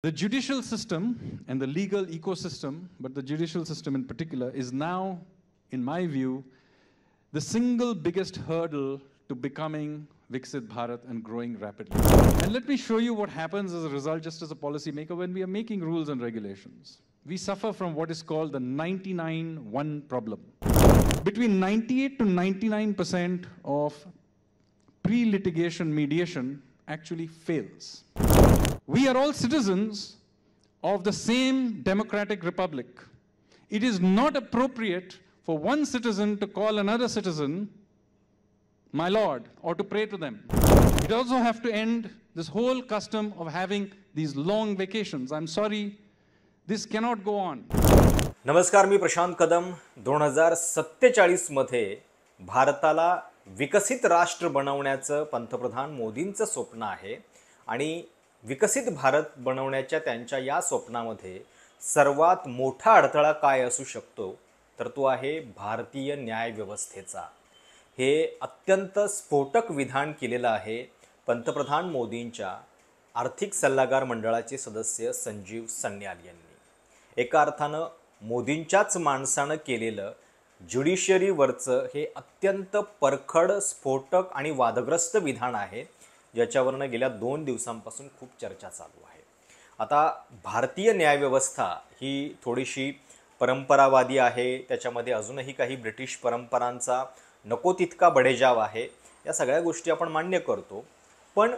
The judicial system and the legal ecosystem, but the judicial system in particular, is now, in my view, the single biggest hurdle to becoming Viksit Bharat and growing rapidly. And let me show you what happens as a result, just as a policymaker, when we are making rules and regulations. We suffer from what is called the 99-1 problem. Between 98 to 99% of pre-litigation mediation actually fails. We are all citizens of the same democratic republic. It is not appropriate for one citizen to call another citizen my lord or to pray to them. It also have to end this whole custom of having these long vacations. I'm sorry, this cannot go on. नमस्कार, मी प्रशांत कदम. 2047 मध्ये भारताला विकसित राष्ट्र बनवण्याचं पंतप्रधान मोदींचं स्वप्न आहे आणि विकसित भारत बनवण्याच्या त्यांच्या या स्वप्नामध्ये सर्वात मोठा अडथळा काय असू शकतो तर तो आहे भारतीय न्याय व्यवस्थेचा. हे अत्यंत स्फोटक विधान केलेलं आहे पंतप्रधान मोदींच्या आर्थिक सल्लागार मंडळाचे सदस्य संजीव सन्याल यांनी. एका अर्थानं मोदींच्याच माणसानं केलेलं ज्युडिशियरीवरचं हे अत्यंत परखड, स्फोटक आणि वादग्रस्त विधान आहे, ज्याच्यावरनं गेल्या 2 दिवसांपासून खूप चर्चा चालू आहे. आता भारतीय न्यायव्यवस्था ही थोडीशी परंपरावादी आहे, त्याच्यामध्ये अजूनही काही ब्रिटिश परंपरांचा नको तितका बडेजाव आहे. या सगळ्या गोष्टी आपण मान्य करतो, पण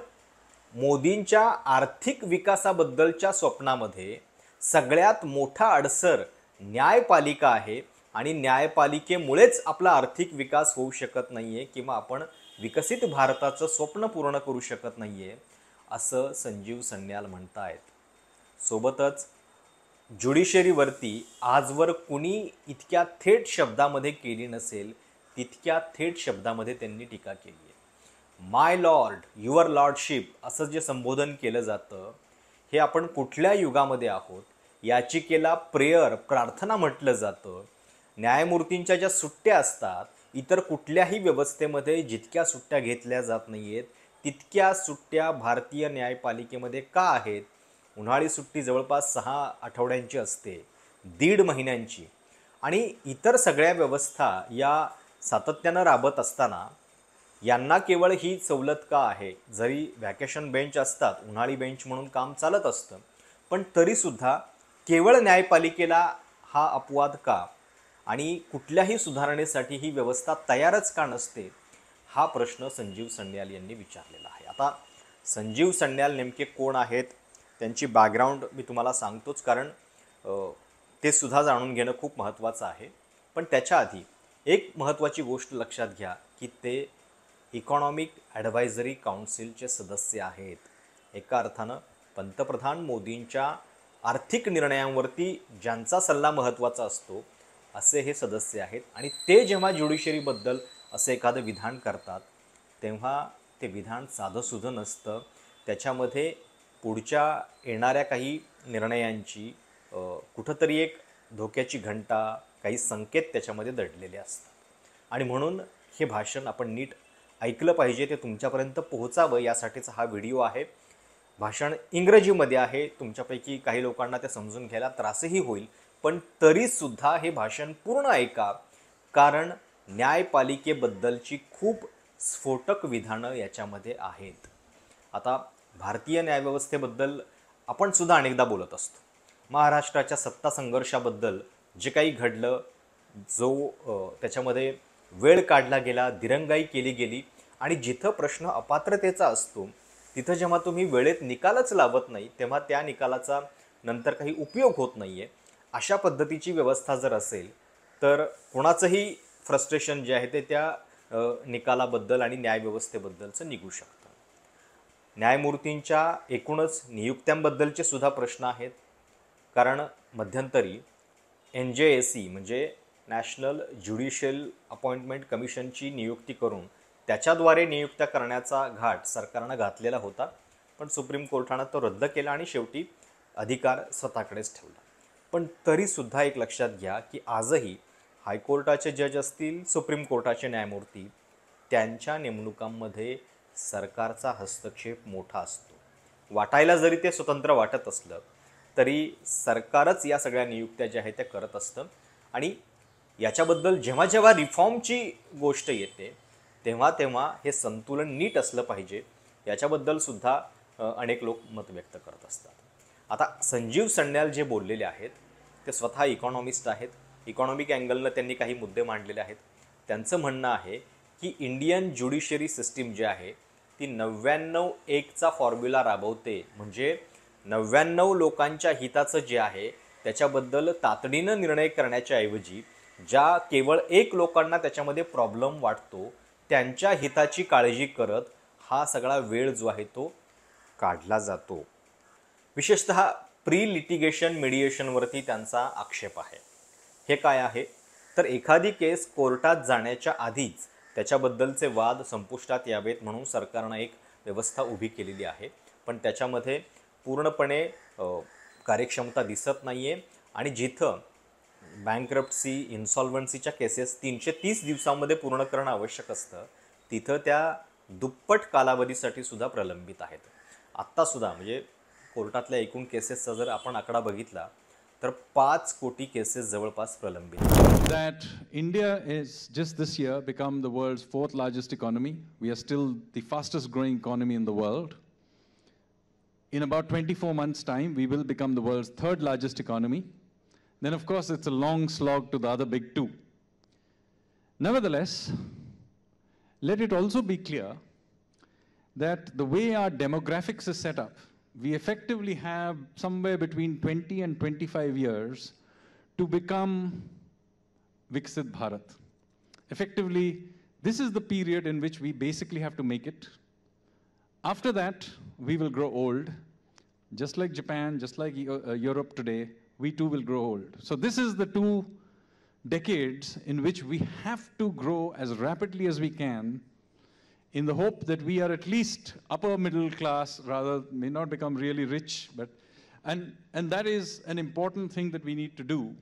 मोदींच्या आर्थिक विकासाबद्दलच्या स्वप्नामध्ये सगळ्यात मोठा अडसर न्यायपालिका आहे आणि न्यायपालिकेमुळेच आपला आर्थिक विकास होऊ शकत नाहीये किंवा आपण विकसित भारताचं स्वप्न पूर्ण करू शकत नाहीये असं संजीव सन्याल म्हणतायत. सोबतच ज्युडिशियरीवरती आजवर कुणी इतक्या थेट शब्दामध्ये केली नसेल तितक्या थेट शब्दामध्ये त्यांनी टीका केली आहे. माय लॉर्ड, युअर लॉर्डशिप असं जे संबोधन केलं जातं हे आपण कुठल्या युगामध्ये आहोत, याचिकेला प्रेयर, प्रार्थना म्हटलं जातं. न्यायमूर्तींच्या ज्या सुट्ट्या असतात, इतर कुठल्याही व्यवस्थेमध्ये जितक्या सुट्ट्या घेतल्या जात नाहीयेत तितक्या सुट्ट्या भारतीय न्यायपालिकेमध्ये का आहेत? उन्हाळी सुट्टी जवळपास 6 आठवड्यांची असते, 1.5 महिन्यांची, आणि इतर सगळ्या व्यवस्था या सातत्यानं राबत असताना यांना केवळ ही सवलत का आहे? जरी व्हॅकेशन बेंच असतात, उन्हाळी बेंच म्हणून काम चालत असतं, पण तरीसुद्धा केवळ न्यायपालिकेला हा अपवाद का? आणि कुठल्याही सुधारणेसाठी ही व्यवस्था तयारच का नसते? हा प्रश्न संजीव सन्याल यांनी विचारलेला आहे. आता संजीव सन्याल नेमके कोण आहेत, त्यांची बॅकग्राऊंड मी तुम्हाला सांगतोच, कारण ते सुद्धा जाणून घेणं खूप महत्त्वाचं आहे. पण त्याच्या आधी एक महत्त्वाची गोष्ट लक्षात घ्या की ते इकॉनॉमिक ॲडवायझरी काउन्सिलचे सदस्य आहेत. एका अर्थानं पंतप्रधान मोदींच्या आर्थिक निर्णयांवरती ज्यांचा सल्ला महत्त्वाचा असतो असे हे सदस्य आहेत. आणि ते जेव्हा ज्युडिशियरीबद्दल असं एखादं विधान करतात तेव्हा ते विधान साधंसुधं नसतं. त्याच्यामध्ये पुढच्या येणाऱ्या काही निर्णयांची कुठंतरी एक धोक्याची घंटा, काही संकेत त्याच्यामध्ये दडलेले असतात. आणि म्हणून हे भाषण आपण नीट ऐकलं पाहिजे, ते तुमच्यापर्यंत पोहोचावं यासाठीचा हा व्हिडिओ आहे. भाषण इंग्रजीमध्ये आहे, तुमच्यापैकी काही लोकांना ते समजून घ्यायला त्रासही होईल, पण तरीसुद्धा हे भाषण पूर्ण ऐका, कारण न्यायपालिकेबद्दलची खूप स्फोटक विधानं याच्यामध्ये आहेत. आता भारतीय न्यायव्यवस्थेबद्दल आपण सुद्धा अनेकदा बोलत असतो. महाराष्ट्राच्या सत्ता संघर्षाबद्दल जे काही घडलं, जो त्याच्यामध्ये वेळ काढला गेला, दिरंगाई केली गेली, आणि जिथं प्रश्न अपात्रतेचा असतो तिथं जेव्हा तुम्ही वेळेत निकालच लावत नाही तेव्हा त्या निकालाचा नंतर काही उपयोग होत नाही आहे. अशा पद्धतीची व्यवस्था जर असेल तर कोणाचंही फ्रस्ट्रेशन जे आहे ते त्या निकालाबद्दल आणि न्यायव्यवस्थेबद्दलचं निघू शकतं. न्यायमूर्तींच्या एकूणच नियुक्त्यांबद्दलचे सुद्धा प्रश्न आहेत, कारण मध्यंतरी NJAC म्हणजे नॅशनल ज्युडिशियल अपॉइंटमेंट कमिशनची नियुक्ती करून त्याच्याद्वारे नियुक्त्या करण्याचा घाट सरकारनं घातलेला होता, पण सुप्रीम कोर्टानं तो रद्द केला आणि शेवटी अधिकार स्वतःकडेच ठेवला. पण तरीसुद्धा एक लक्षात घ्या की आजही हायकोर्टाचे जज असतील, सुप्रीम कोर्टाचे न्यायमूर्ती, त्यांच्या नेमणुकांमध्ये सरकारचा हस्तक्षेप मोठा असतो. वाटायला जरी ते स्वतंत्र वाटत असलं तरी सरकारच या सगळ्या नियुक्त्या ज्या आहेत त्या करत असतं. आणि याच्याबद्दल जेव्हा जेव्हा रिफॉर्मची गोष्ट येते तेव्हा तेव्हा हे संतुलन नीट असलं पाहिजे याच्याबद्दल सुद्धा अनेक लोक मत व्यक्त करत असतात. आता संजीव सन्याल जे बोललेले आहेत ते स्वतः इकॉनॉमिस्ट आहेत. इकॉनॉमिक अँगलनं त्यांनी काही मुद्दे मांडलेले आहेत. त्यांचं म्हणणं आहे की इंडियन ज्युडिशरी सिस्टीम जी आहे ती 99-1चा फॉर्म्युला राबवते. म्हणजे 99 लोकांच्या हिताचं जे आहे त्याच्याबद्दल तातडीनं निर्णय करण्याच्या ऐवजी ज्या केवळ 1 लोकांना त्याच्यामध्ये प्रॉब्लेम वाटतो त्यांच्या हिताची काळजी करत हा सगळा वेळ जो आहे तो काढला जातो. विशेषतः प्री लिटिगेशन मिडिएशनवरती त्यांचा आक्षेप आहे. हे काय आहे तर एखादी केस कोर्टात जाण्याच्या आधीच त्याच्याबद्दलचे वाद संपुष्टात यावेत म्हणून सरकारनं एक व्यवस्था उभी केलेली आहे. पण त्याच्यामध्ये पूर्णपणे कार्यक्षमता दिसत नाही आहे. आणि जिथं बँकरप्सी इन्सॉल्वन्सीच्या केसेस 330 दिवसांमध्ये पूर्ण करणं आवश्यक असतं तिथं त्या दुप्पट कालावधीसाठी सुद्धा प्रलंबित आहेत. आत्तासुद्धा म्हणजे कोर्टातल्या एकूण केसेसचा जर आपण आकडा बघितला तर 5 कोटी केसेस जवळपास प्रलंबित आहेत. That India is just this year become the world's 4th largest economy. We are still the fastest growing economy in the world. In about 24 months' time, we will become the world's 3rd largest economy. Then, of course, it's a long slog to the other big two. Nevertheless, let it also be clear that the way our demographics is set up, we effectively have somewhere between 20 and 25 years to become Viksit Bharat. Effectively, this is the period in which we basically have to make it. After that, we will grow old. Just like Japan, just like Europe today, we too will grow old. So this is the 2 decades in which we have to grow as rapidly as we can in the hope that we are at least upper middle class, rather may not become really rich, but and that is an important thing that we need to do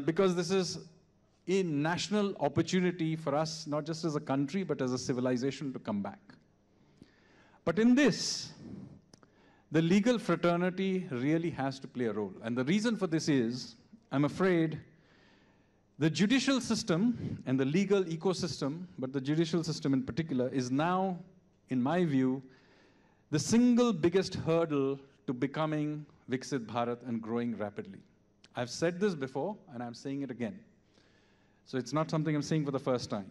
because this is a national opportunity for us, not just as a country, but as a civilization to come back. But in this, the legal fraternity really has to play a role. And the reason for this is, I'm afraid, the judicial system and the legal ecosystem, but the judicial system in particular, is now, in my view, the single biggest hurdle to becoming Viksit Bharat and growing rapidly. I've said this before, and I'm saying it again. So it's not something I'm saying for the first time.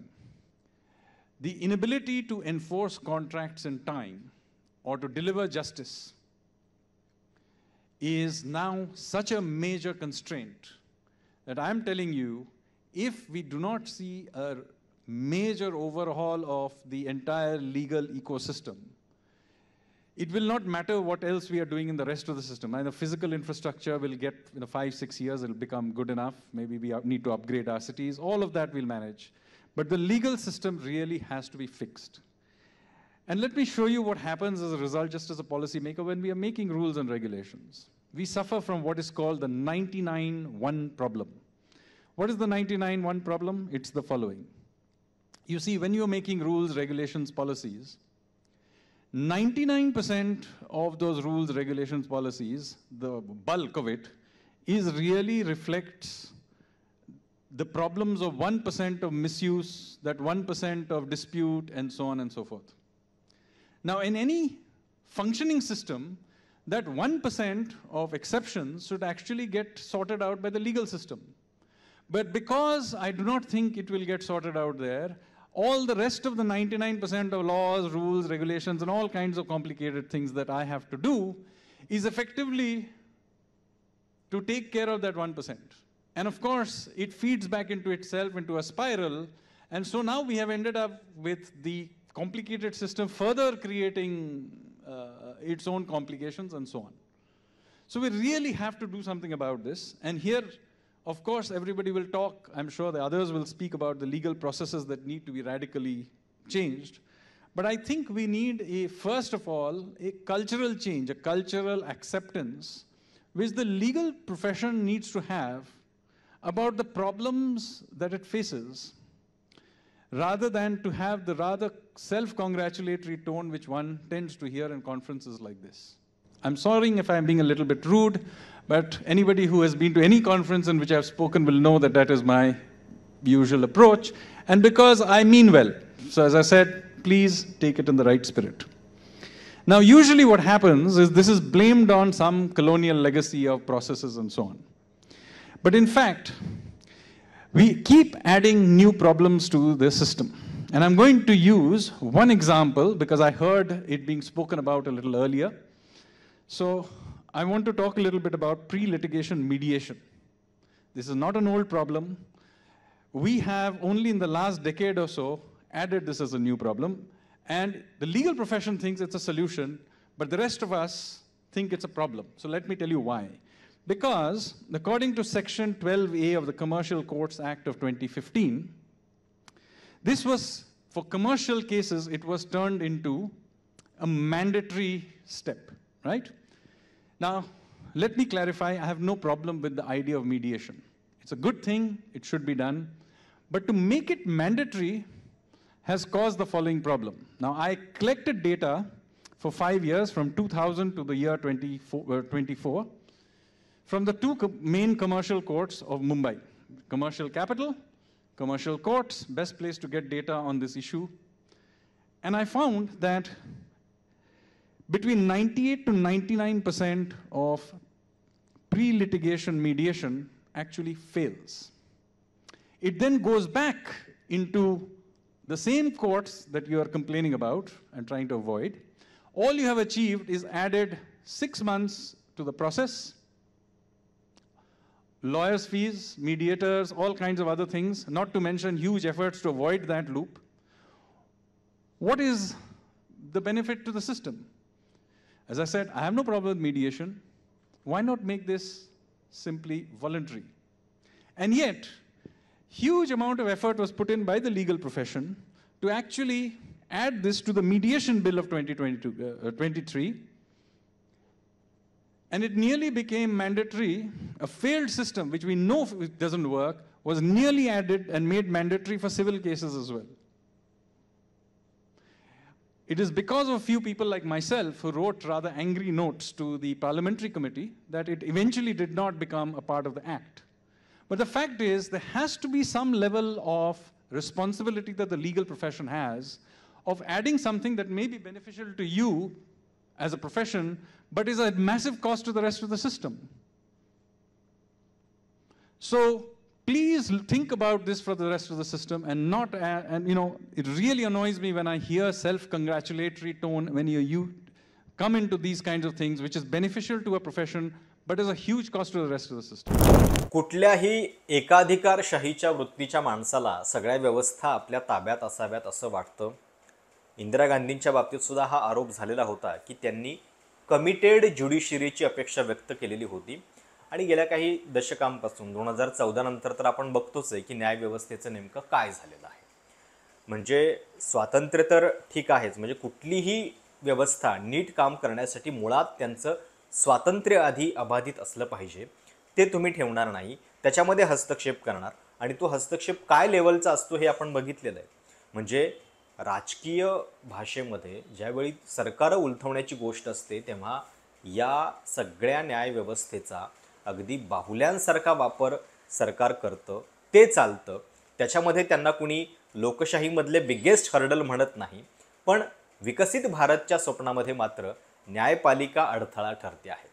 The inability to enforce contracts in time or to deliver justice is now such a major constraint that I'm telling you, if we do not see a major overhaul of the entire legal ecosystem, it will not matter what else we are doing in the rest of the system. And the physical infrastructure will get, 5-6 years, it'll become good enough. Maybe we need to upgrade our cities. All of that we'll manage. But the legal system really has to be fixed. And let me show you what happens as a result, just as a policymaker, when we are making rules and regulations. We suffer from what is called the 99-1 problem. What is the 99-1 problem? It's the following. You see, when you're making rules, regulations, policies, 99% of those rules, regulations, policies, the bulk of it, is really reflects the problems of 1% of misuse, that 1% of dispute, and so on and so forth. Now, in any functioning system, that 1% of exceptions should actually get sorted out by the legal system. But because I do not think it will get sorted out there, all the rest of the 99% of laws, rules, regulations, and all kinds of complicated things that I have to do is effectively to take care of that 1%. And of course, it feeds back into itself, into a spiral. And so now we have ended up with the complicated system further creating its own complications and so on. So we really have to do something about this. And here, of course, everybody will talk. I'm sure the others will speak about the legal processes that need to be radically changed. But I think we need, first of all, a cultural change, a cultural acceptance, which the legal profession needs to have about the problems that it faces, rather than to have the rather self-congratulatory tone which one tends to hear in conferences like this. I'm sorry if I'm being a little bit rude, but anybody who has been to any conference in which I've spoken will know that that is my usual approach, and because I mean well. So as I said, please take it in the right spirit. Now, usually what happens is this is blamed on some colonial legacy of processes and so on. But in fact, we keep adding new problems to the system. And I'm going to use one example because I heard it being spoken about a little earlier. So I want to talk a little bit about pre-litigation mediation. This is not an old problem. We have only in the last decade or so added this as a new problem. And the legal profession thinks it's a solution, but the rest of us think it's a problem. So let me tell you why. Because according to Section 12A of the Commercial Courts Act of 2015, this was, for commercial cases, it was turned into a mandatory step, right? Now, let me clarify, I have no problem with the idea of mediation. It's a good thing, it should be done. But to make it mandatory has caused the following problem. Now, I collected data for 5 years, from 2000 to the year 24, from the two main commercial courts of Mumbai. Commercial capital, commercial courts, best place to get data on this issue. And I found that between 98 to 99% of pre-litigation mediation actually fails. It then goes back into the same courts that you are complaining about and trying to avoid. All you have achieved is added 6 months to the process, lawyers' fees, mediators, all kinds of other things, not to mention huge efforts to avoid that loop. What is the benefit to the system? As I said, I have no problem with mediation. Why not make this simply voluntary? And yet, huge amount of effort was put in by the legal profession to actually add this to the mediation bill of 2023. And it nearly became mandatory. A failed system, which we know it doesn't work, was nearly added and made mandatory for civil cases as well. It is because of a few people like myself who wrote rather angry notes to the parliamentary committee that it eventually did not become a part of the act. But the fact is, there has to be some level of responsibility that the legal profession has of adding something that may be beneficial to you as a profession, but is at massive cost to the rest of the system. So please think about this for the rest of the system and not, and you know, it really annoys me when I hear self-congratulatory tone when you come into these kinds of things, which is beneficial to a profession, but is a huge cost to the rest of the system. कुठल्याही एकाधिकारशाहीच्या वृत्तीच्या माणसाला सगळ्या व्यवस्था आपल्या ताब्यात असाव्यात असं वाटतं. इंदिरा गांधींच्या बाबतीत सुद्धा हा आरोप झालेला होता की त्यांनी कमिटेड ज्युडिशरीची अपेक्षा व्यक्त केलेली होती. आणि गेल्या काही दशकांपासून 2014 नंतर तर आपण बघतोच आहे की न्यायव्यवस्थेचं नेमकं काय झालेलं आहे. म्हणजे स्वातंत्र्य तर ठीक आहेच, म्हणजे कुठलीही व्यवस्था नीट काम करण्यासाठी मुळात त्यांचं स्वातंत्र्य आधी अबाधित असलं पाहिजे. ते तुम्ही ठेवणार नाही, त्याच्यामध्ये हस्तक्षेप करणार, आणि तो हस्तक्षेप काय लेवलचा असतो हे आपण बघितलेलं आहे. म्हणजे राजकीय भाषेमध्ये ज्यावेळी सरकार उलथवण्याची गोष्ट असते तेव्हा या सगळ्या न्यायव्यवस्थेचा अगदी बाहुल्यांसारखा वापर सरकार करतं, ते चालतं. त्याच्यामध्ये त्यांना कुणी लोकशाहीमधले बिगेस्ट हर्डल म्हणत नाही. पण विकसित भारतच्या स्वप्नामध्ये मात्र न्यायपालिका अडथळा ठरते आहे.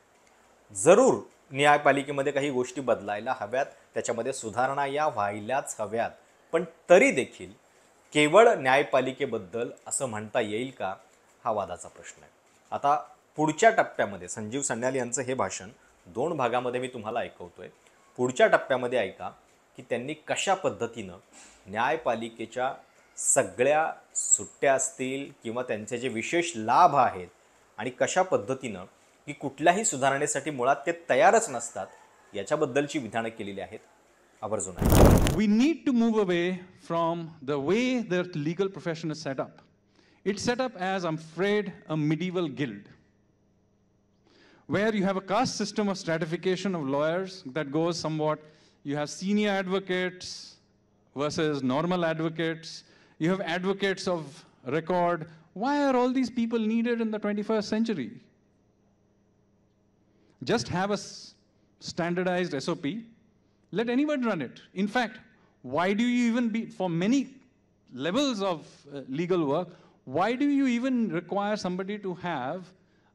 जरूर न्यायपालिकेमध्ये काही गोष्टी बदलायला हव्यात, त्याच्यामध्ये सुधारणा या व्हायलाच हव्यात, पण तरी देखील केवळ न्यायपालिकेबद्दल असं म्हणता येईल का, हा वादाचा प्रश्न आहे. आता पुढच्या टप्प्यामध्ये संजीव सन्याल यांचं हे भाषण 2 भागामध्ये मी तुम्हाला ऐकवतोय. पुढच्या टप्प्यामध्ये ऐका की त्यांनी कशा पद्धतीनं न्यायपालिकेच्या सगळ्या सुट्ट्या असतील किंवा त्यांचे जे विशेष लाभ आहेत आणि कशा पद्धतीनं की कुठल्याही सुधारणेसाठी मुळात ते तयारच नसतात याच्याबद्दलची विधानं केलेली आहेत. आवर्जून आहे. We need to move away from the way the legal profession is set up. It's set up as, I'm afraid, a medieval guild, where you have a caste system of stratification of lawyers that goes somewhat, you have senior advocates versus normal advocates, you have advocates of record. Why are all these people needed in the 21st century? Just have a standardized SOP. Let anyone run it. In fact, why do you even for many levels of legal work, why do you even require somebody to have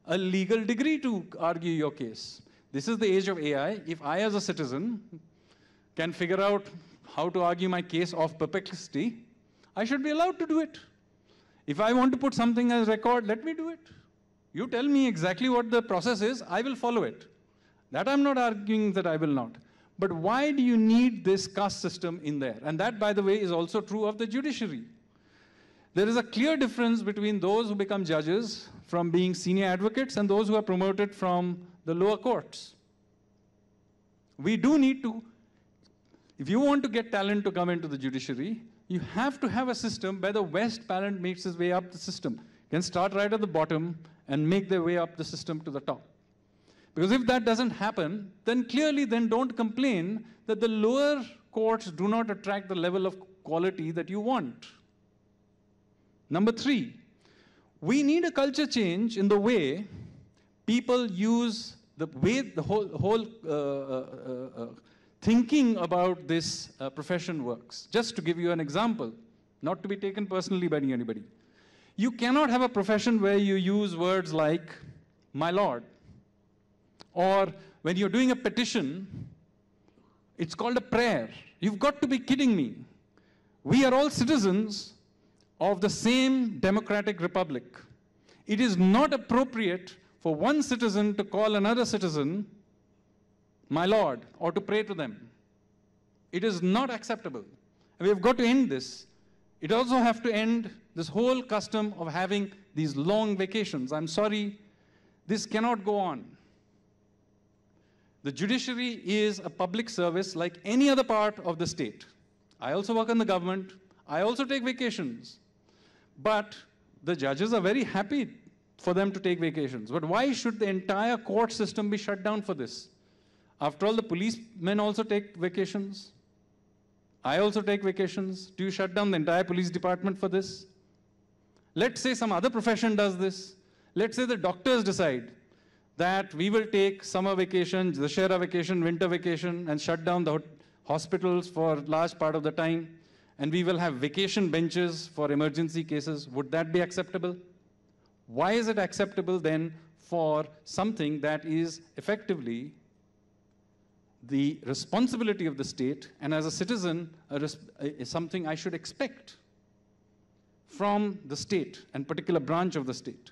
a legal degree to argue your case? This is the age of AI. If I, as a citizen, can figure out how to argue my case of perplexity, I should be allowed to do it. If I want to put something as record, let me do it. You tell me exactly what the process is, I will follow it. That I'm not arguing that I will not. But why do you need this caste system in there? And that, by the way, is also true of the judiciary. There is a clear difference between those who become judges from being senior advocates and those who are promoted from the lower courts. We do need to, if you want to get talent to come into the judiciary, you have to have a system where the best talent makes his way up the system. Can start right at the bottom and make their way up the system to the top. Because if that doesn't happen, then clearly then don't complain that the lower courts do not attract the level of quality that you want. Number 3, we need a culture change in the way people use the way the whole thinking about this profession works. Just to give you an example, not to be taken personally by anybody. You cannot have a profession where you use words like, my lord. Or when you're doing a petition, it's called a prayer. You've got to be kidding me. We are all citizens of the same democratic republic. It is not appropriate for one citizen to call another citizen my lord or to pray to them. It is not acceptable. And we've got to end this. It also have to end this whole custom of having these long vacations. I'm sorry, this cannot go on. The judiciary is a public service like any other part of the state. I also work in the government. I also take vacations. But the judges are very happy for them to take vacations. But why should the entire court system be shut down for this? After all, the policemen also take vacations. I also take vacations. Do you shut down the entire police department for this? Let's say some other profession does this. Let's say the doctors decide that we will take summer vacation, Dussehra vacation, winter vacation, and shut down the hospitals for a large part of the time, and we will have vacation benches for emergency cases. Would that be acceptable? Why is it acceptable then for something that is effectively the responsibility of the state, and as a citizen, is something I should expect from the state and particular branch of the state?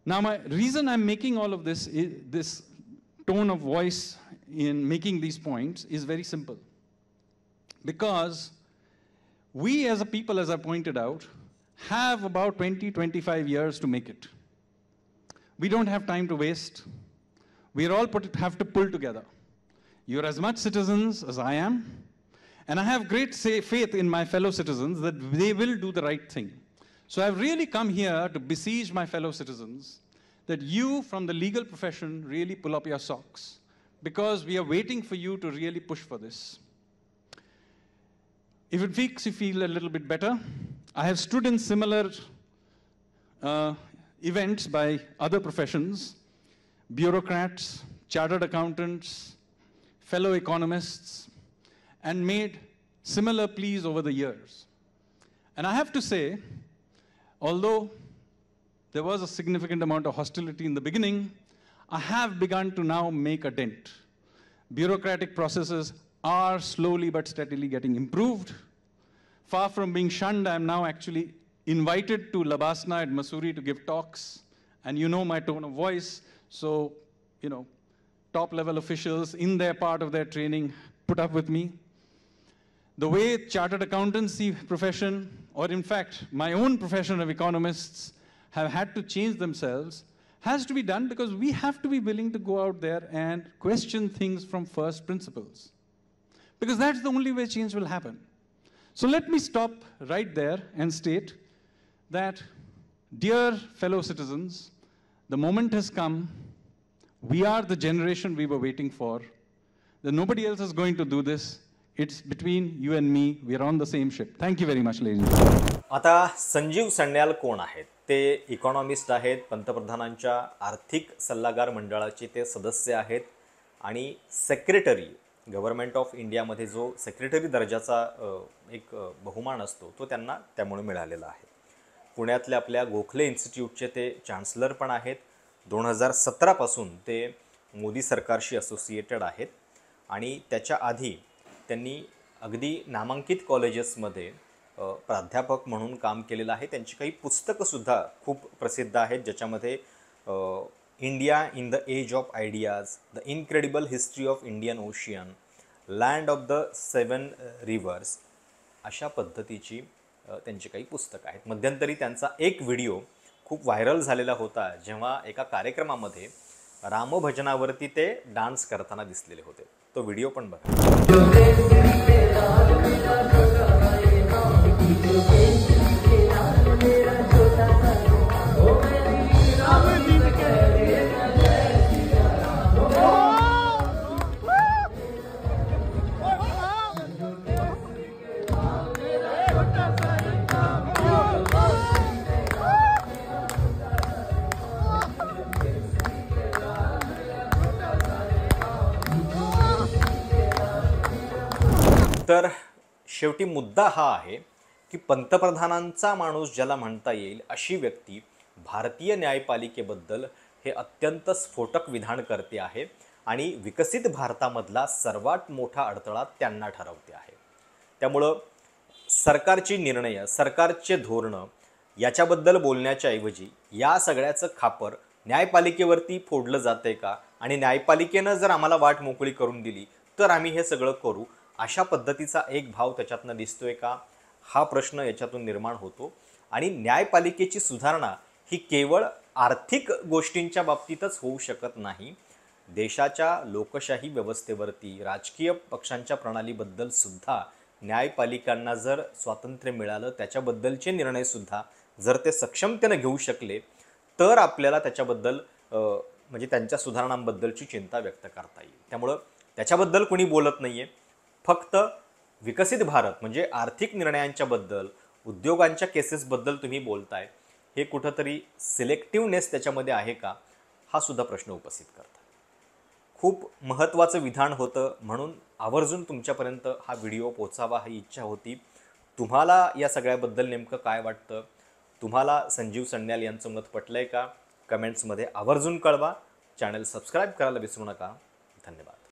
Now, my reason I'm making all of this, this tone of voice in making these points is very simple. Because we as a people, as I pointed out, have about 20-25 years to make it. We don't have time to waste. We all have to pull together. You're as much citizens as I am, and I have great faith in my fellow citizens that they will do the right thing. So I've really come here to besiege my fellow citizens that you from the legal profession really pull up your socks, because we are waiting for you to really push for this. If it makes you feel a little bit better, I have stood in similar events by other professions, bureaucrats, chartered accountants, fellow economists, and made similar pleas over the years. And I have to say, although there was a significant amount of hostility in the beginning, I have begun to now make a dent. Bureaucratic processes are slowly but steadily getting improved. Far from being shunned, I'm now actually invited to Labasna at Mussoorie to give talks. And you know my tone of voice, so, you know, top-level officials in their part of their training put up with me. The way chartered accountancy profession, or in fact, my own profession of economists, have had to change themselves, has to be done because we have to be willing to go out there and question things from first principles. Because that's the only way change will happen. So let me stop right there and state that, dear fellow citizens, the moment has come. We are the generation we were waiting for. That nobody else is going to do this. It's between you and me. We are on the same ship. Thank you very much, ladies and gentlemen. आता संजीव सन्याल कोण आहेत? ते economist आहेत, पंतप्रधानांच्या आर्थिक सल्लागार मंडळाचे ते सदस्य आहेत आणि सेक्रेटरी गव्हर्नमेंट ऑफ इंडियामध्ये जो सेक्रेटरी दर्जाचा एक बहुमान असतो तो त्यांना त्यामुळे मिळालेला आहे. पुण्यातल्या आपल्या गोखले इन्स्टिट्यूटचे ते चान्सलर पण आहेत. 2017 पासून ते मोदी सरकारशी असोसिएटेड आहेत आणि त्याच्या आधी त्यांनी अगदी नामांकित कॉलेजेसमध्ये प्राध्यापक म्हणून काम केलेलं आहे. त्यांची काही पुस्तकंसुद्धा खूप प्रसिद्ध आहेत, ज्याच्यामध्ये India in the age of ideas, the incredible history of Indian Ocean, land of the 7 rivers अशा पद्धतीची त्यांची काही पुस्तकं आहेत. मध्यंतरी त्यांचा एक व्हिडिओ खूप व्हायरल झालेला होता, जेव्हा एका कार्यक्रमामध्ये रामभजनावरती ते डान्स करताना दिसलेले होते. तो व्हिडिओ पण बघा. तर शेवटी मुद्दा हा आहे की पंतप्रधानांचा माणूस ज्याला म्हणता येईल अशी व्यक्ती भारतीय न्यायपालिकेबद्दल हे अत्यंत स्फोटक विधान करते आहे आणि विकसित भारतामधला सर्वात मोठा अडथळा त्यांना ठरवते आहे. त्यामुळं सरकारची निर्णय, सरकारचे धोरणं याच्याबद्दल बोलण्याच्या ऐवजी या सगळ्याचं खापर न्यायपालिकेवरती फोडलं जाते का आणि न्यायपालिकेनं जर आम्हाला वाट मोकळी करून दिली तर आम्ही हे सगळं करू, अशा पद्धतीचा एक भाव त्याच्यातनं दिसतोय का, हा प्रश्न याच्यातून निर्माण होतो. आणि न्यायपालिकेची सुधारणा ही केवळ आर्थिक गोष्टींच्या बाबतीतच होऊ शकत नाही. देशाच्या लोकशाही व्यवस्थेवरती, राजकीय पक्षांच्या प्रणालीबद्दल सुद्धा न्यायपालिकांना जर स्वातंत्र्य मिळालं, त्याच्याबद्दलचे निर्णयसुद्धा जर ते सक्षमतेनं घेऊ शकले तर आपल्याला त्याच्याबद्दल म्हणजे त्यांच्या सुधारणांबद्दलची चिंता व्यक्त करता येईल. त्यामुळं त्याच्याबद्दल कोणी बोलत नाही आहे. फक्त विकसित भारत म्हणजे आर्थिक निर्णयांच्या बद्दल, उद्योगांच्या केसेसबद्दल तुम्ही बोलताय, हे कुठंतरी सिलेक्टिव्हनेस त्याच्यामध्ये आहे का, हा सुद्धा प्रश्न उपस्थित करतात. खूप महत्त्वाचं विधान होतं म्हणून आवर्जून तुमच्यापर्यंत हा व्हिडिओ पोचावा ही इच्छा होती. तुम्हाला या सगळ्याबद्दल नेमकं काय वाटतं? तुम्हाला संजीव सन्याल यांचं मत पटलंय का? कमेंट्समध्ये आवर्जून कळवा. चॅनल सबस्क्राईब करायला विसरू नका. धन्यवाद.